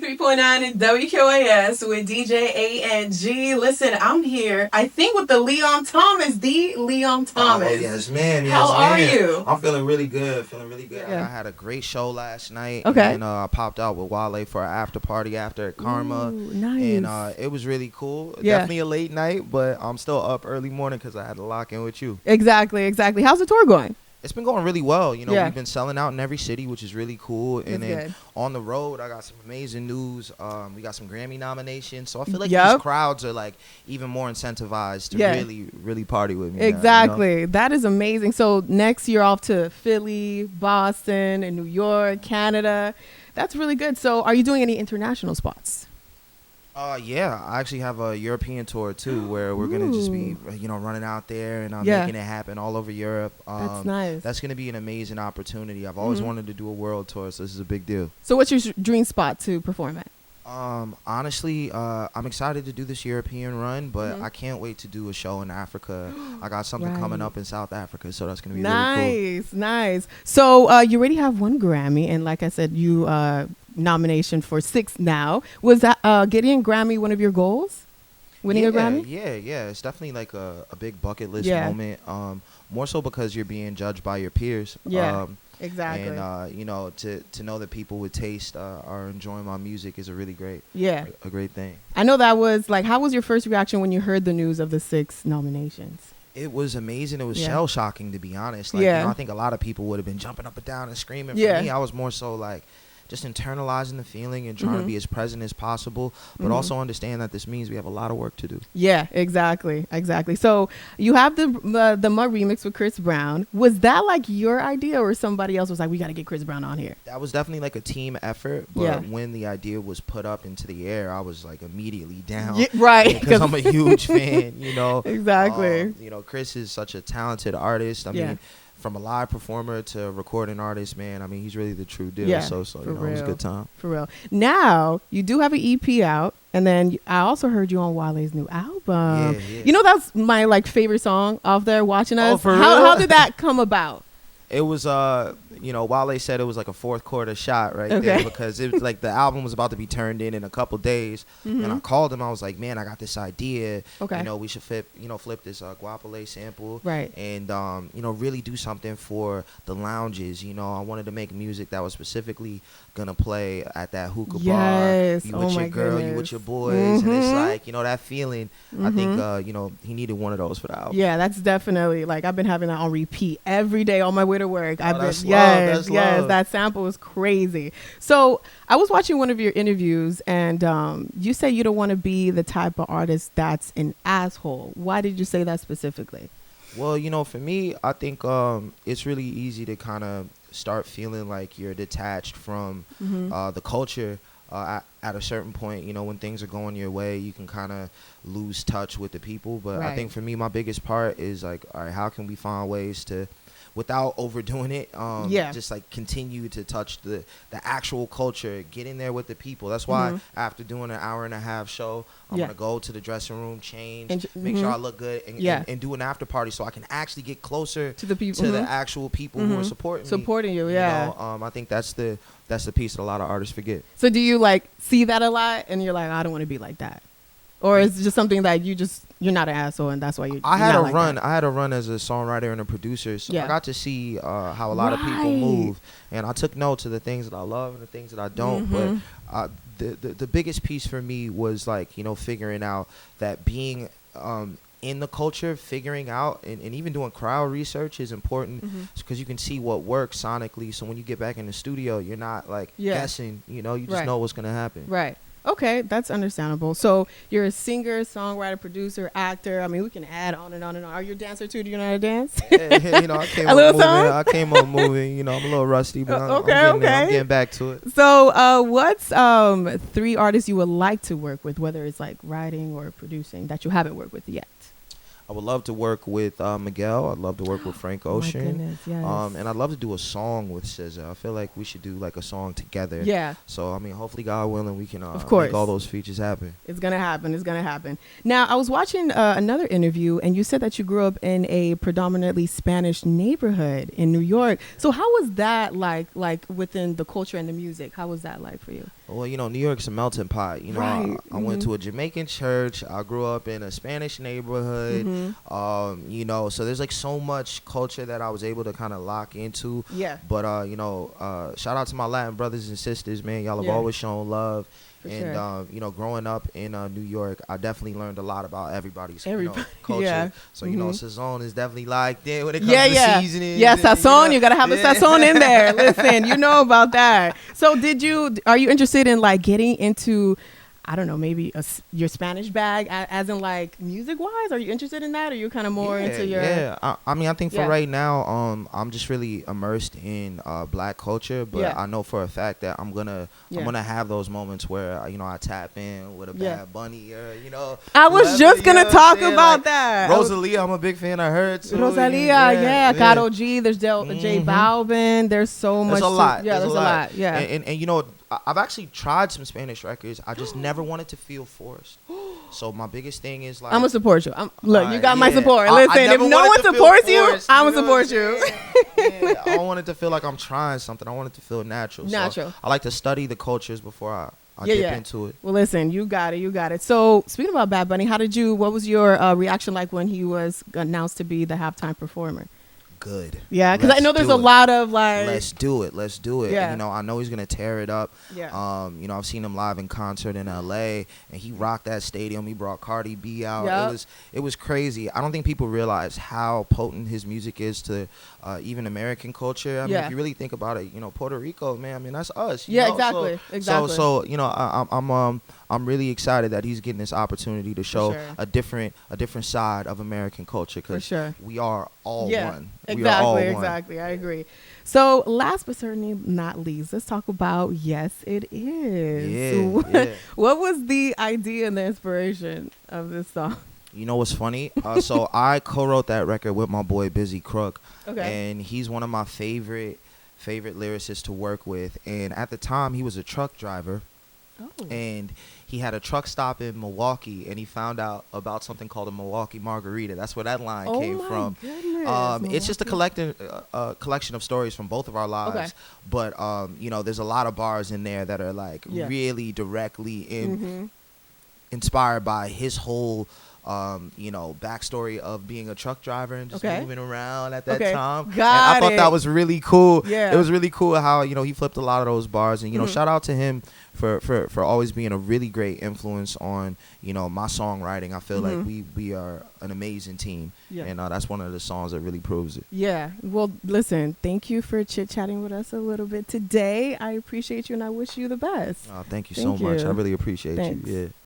93.9 in WKYS with DJ A&G. Listen, I'm here, I think, with the Leon Thomas. Oh, yes, man. Yes, How are man. you? I'm feeling really good. Yeah. I had a great show last night. Okay. And I popped out with Wale for an after party after Karma. Ooh, nice. And it was really cool. Yeah. Definitely a late night, but I'm still up early morning because I had to lock in with you. Exactly. How's the tour going? It's been going really well. You know, Yeah. we've been selling out in every city, which is really cool. And That's then good. on the road, I got some amazing news. We got some Grammy nominations. So I feel like Yep. these crowds are like even more incentivized to Yeah. really party with me. now, you know? Exactly. That is amazing. So next year off to Philly, Boston, and New York, Canada. That's really good. So are you doing any international spots? Yeah, I actually have a European tour too, where we're gonna just be, running out there and Yeah. making it happen all over Europe. That's nice. That's gonna be an amazing opportunity. I've always wanted to do a world tour, so this is a big deal. So what's your dream spot to perform at? Honestly, I'm excited to do this European run, but I can't wait to do a show in Africa. I got something coming Right. up in South Africa, so that's gonna be really cool. Nice. So you already have one Grammy, and like I said, you nomination for 6 now. Was that getting Grammy one of your goals? Winning a Grammy? Yeah. It's definitely like a big bucket list Yeah. moment. More so because you're being judged by your peers. Yeah. Exactly. And to know that people with taste are enjoying my music is a really great thing. I know that was like, how was your first reaction when you heard the news of the 6 nominations? It was amazing. It was Yeah. shell shocking, to be honest. Like, Yeah. I think a lot of people would have been jumping up and down and screaming. For Yeah. me, I was more so like just internalizing the feeling and trying to be as present as possible, but Mhm. also understand that this means we have a lot of work to do. Yeah, exactly. So you have the Mud remix with Chris Brown. Was that like your idea, or somebody else was like, we got to get Chris Brown on here? That was definitely like a team effort, but Yeah. when the idea was put up into the air, I was like immediately down. Yeah, right. Because I'm a huge fan, Exactly. Chris is such a talented artist. I Yeah. mean, from a live performer to a recording artist, man, I mean, he's really the true deal. Yeah, So for it was a real. good time. For real. Now, you do have an EP out, and then I also heard you on Wale's new album. Yeah. You know, that's my like favorite song off there, Watching Us. Oh, for how, real? how did that come about? It was, Wale said it was like a fourth quarter shot right Okay. there, because it was like the album was about to be turned in a couple days. And I called him. I was like, man, I got this idea. Okay. We should flip this Guapole sample. Right. And, really do something for the lounges. I wanted to make music that was specifically going to play at that hookah Yes. bar. You Oh with my your girl, you goodness. with your boys. And it's Mhm. like, that feeling. I think, he needed one of those for the album. Yeah, that's definitely like I've been having that on repeat every day on my way to work. That's love. Yes, That's love. that sample is crazy. So I was watching one of your interviews, and you say you don't want to be the type of artist that's an asshole. Why did you say that specifically? Well, for me, I think it's really easy to kind of start feeling like you're detached from the culture. At a certain point, when things are going your way, you can kind of lose touch with the people. But I Right. think for me, my biggest part is like, all right, how can we find ways to, without overdoing it, just like continue to touch the actual culture, get in there with the people. That's why after doing an hour and a half show, I'm Yeah. gonna go to the dressing room, change, And make sure I look good, Yeah. and do an after party so I can actually get closer To the people, to the actual people who are supporting you. me. Yeah. I think that's the piece that a lot of artists forget. So do you like see that a lot, and you're like, I don't want to be like that, or is it just something that you're not an asshole, and that's why you're I had not a like run. that? I had a run as a songwriter and a producer, so Yeah. I got to see how a lot of people Right. move, and I took note to the things that I love and the things that I don't. But the biggest piece for me was like figuring out that being in the culture, figuring out and even doing crowd research is important, because you can see what works sonically. So when you get back in the studio, you're not like guessing. You just Right. know what's gonna happen. Right. Okay, that's understandable. So you're a singer, songwriter, producer, actor. I mean, we can add on and on and on. Are you a dancer too? Do you know how to dance? I came A up little moving. song? I came up moving. I'm a little rusty, but I'm getting there. I'm getting back to it. So what's 3 artists you would like to work with, whether it's like writing or producing, that you haven't worked with yet? I would love to work with Miguel. I'd love to work with Frank Ocean. My goodness, yes. And I'd love to do a song with SZA. I feel like we should do like a song together. Yeah. So, hopefully, God willing, we can Of course. make all those features happen. It's going to happen. It's going to happen. Now, I was watching another interview, and you said that you grew up in a predominantly Spanish neighborhood in New York. So how was that like within the culture and the music? How was that like for you? Well, you know, New York's a melting pot. You know, Right. I went to a Jamaican church. I grew up in a Spanish neighborhood. You know, so there's like so much culture that I was able to kind of lock into. Yeah. But you know, shout out to my Latin brothers and sisters, man. Y'all have always shown love. For and sure. you know, growing up in New York, I definitely learned a lot about everybody's you know, culture. Yeah. So you know, Sazon is definitely like there when it comes to seasoning. Yeah, Sazon, you gotta have the Sazon in there. Listen, you know about that. So are you interested in like getting into, I don't know, maybe your Spanish bag, as in like music wise? Are you interested in that, or are you kind of more into your? Yeah, I mean, I think for right now, I'm just really immersed in Black culture, but I know for a fact that I'm gonna have those moments where you know, I tap in with a Bad Bunny, or you know. I was just gonna talk about like that. Rosalia, I'm a big fan of her too. Rosalia, Karol G. There's J Balvin. There's so much. There's a lot. Yeah, there's a lot. Yeah, and you know, I've actually tried some Spanish records. I just never wanted to feel forced. So my biggest thing is like, I'm gonna support you. Look, you got my support. Listen, if no one supports you, I'm gonna support you. I don't want it to feel like I'm trying something. I want it to feel natural. So I like to study the cultures before I dip into it. Well, listen, you got it. So speaking about Bad Bunny, what was your reaction like when he was announced to be the halftime performer? Good. Yeah, because I know there's a lot of like, let's do it. Yeah. And, you know, I know he's gonna tear it up. Yeah. You know, I've seen him live in concert in LA, and he rocked that stadium. He brought Cardi B out. Yep. It was crazy. I don't think people realize how potent his music is to even American culture. I mean, if you really think about it, you know, Puerto Rico, man. I mean, that's us. You know? Exactly. So you know, I'm really excited that he's getting this opportunity to show a different side of American culture, because we are all one. Exactly. I agree. So last but certainly not least, let's talk about Yes It Is. Yeah. What was the idea and the inspiration of this song? You know what's funny? So I co-wrote that record with my boy Busy Crook. Okay. And he's one of my favorite lyricists to work with. And at the time, he was a truck driver. Oh. And he had a truck stop in Milwaukee, and he found out about something called a Milwaukee Margarita. That's where that line came from. It's just a collection of stories from both of our lives. Okay. But you know, there's a lot of bars in there that are like really directly inspired by his whole you know, backstory of being a truck driver and just moving around at that time. I thought that was really cool. Yeah. It was really cool how, you know, he flipped a lot of those bars, and you know, shout out to him for always being a really great influence on, you know, my songwriting. I feel like we are an amazing team, and that's one of the songs that really proves it. Yeah. Well, listen, thank you for chit-chatting with us a little bit today. I appreciate you, and I wish you the best. Thank you so much. I really appreciate you. Yeah.